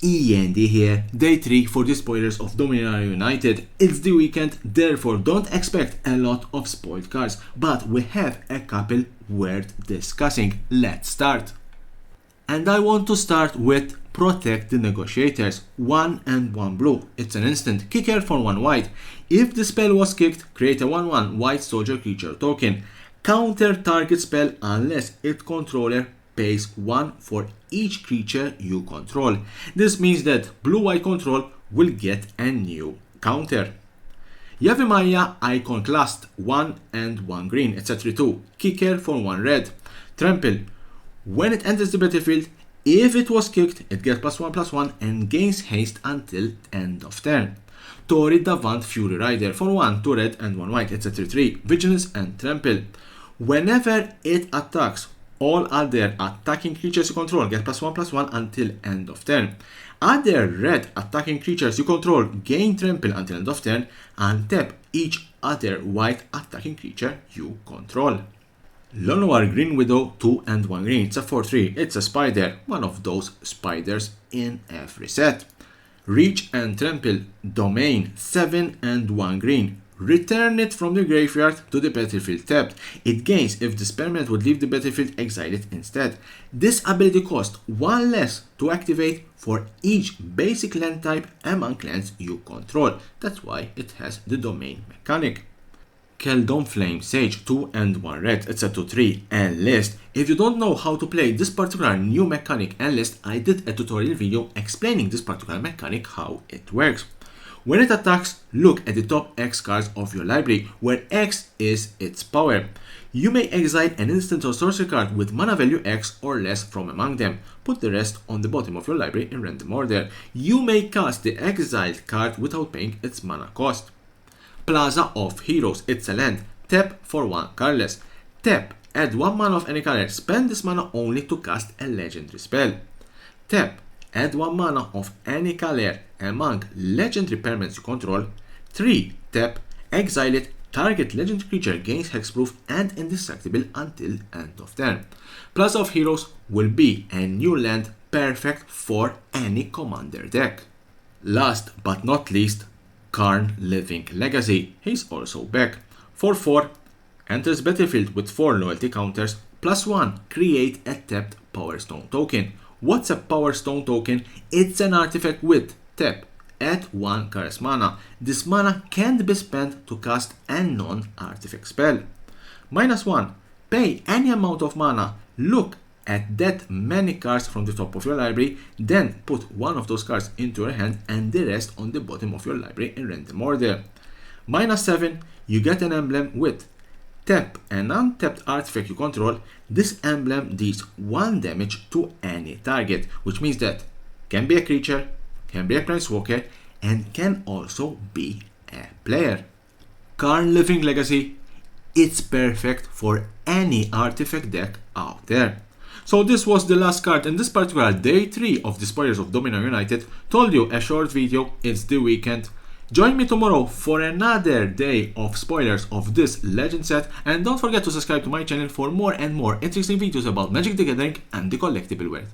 E.N.D here, day 3 for the spoilers of Dominaria United. It's the weekend, therefore don't expect a lot of spoiled cards, but we have a couple worth discussing. Let's start. And I want to start with Protect the Negotiators, 1 and 1 blue. It's an instant kicker for 1 white. If the spell was kicked, create a 1/1 white soldier creature token. Counter target spell unless its controller pays 1 for each creature you control. This means that blue-white control will get a new counter. Yavimaya Iconoclast, 1 and 1 green. It's a 3/2. Kicker for 1 red. Trample. When it enters the battlefield, if it was kicked, it gets +1/+1 and gains haste until end of turn. Tori Davant Fury Rider for 1, 2 red and 1 white. It's a 3/3. Vigilance and Trample. Whenever it attacks, all other attacking creatures you control get +1/+1 until end of turn. Other red attacking creatures you control gain trample until end of turn, and tap each other white attacking creature you control. Lenoir Green Widow, 2 and 1 green. It's a 4/3. It's a spider, one of those spiders in every set. Reach and Trample. Domain, 7 and 1 green. Return it from the graveyard to the battlefield tapped. It gains if this permanent would leave the battlefield, exile it instead. This ability costs 1 less to activate for each basic land type among lands you control. That's why it has the domain mechanic. Keldon Flame Sage, 2 and 1 red. It's a 2/3 Enlist. If you don't know how to play this particular new mechanic Enlist, I did a tutorial video explaining this particular mechanic, how it works. When it attacks, look at the top X cards of your library, where X is its power. You may exile an instant or sorcery card with mana value X or less from among them. Put the rest on the bottom of your library in random order. You may cast the exiled card without paying its mana cost. Plaza of Heroes. It's a land. Tap for 1 colorless. Tap, add 1 mana of any color. Spend this mana only to cast a legendary spell. Tap, add 1 mana of any color among legendary permanents you control. 3. Tap, exile it. Target legendary creature gains hexproof and indestructible until end of turn. Plaza of Heroes will be a new land perfect for any commander deck. Last but not least, Karn Living Legacy. He's also back. 4/4. Enters battlefield with 4 loyalty counters. +1. Create a tapped Power Stone token. What's a Power Stone token? It's an artifact with tap, add 1 curse mana. This mana can't be spent to cast a non-artifact spell. -1. Pay any amount of mana. Look at that many cards from the top of your library, then put 1 of those cards into your hand and the rest on the bottom of your library in random order. -7. You get an emblem with tap an untapped artifact you control. This emblem deals 1 damage to any target, which means that can be a creature, can be a planeswalker, and can also be a player. Karn Living Legacy, it's perfect for any artifact deck out there. So this was the last card in this particular day 3 of the spoilers of Dominaria United. Told you, a short video, it's the weekend. Join me tomorrow for another day of spoilers of this legend set, and don't forget to subscribe to my channel for more and more interesting videos about Magic the Gathering and the collectible world.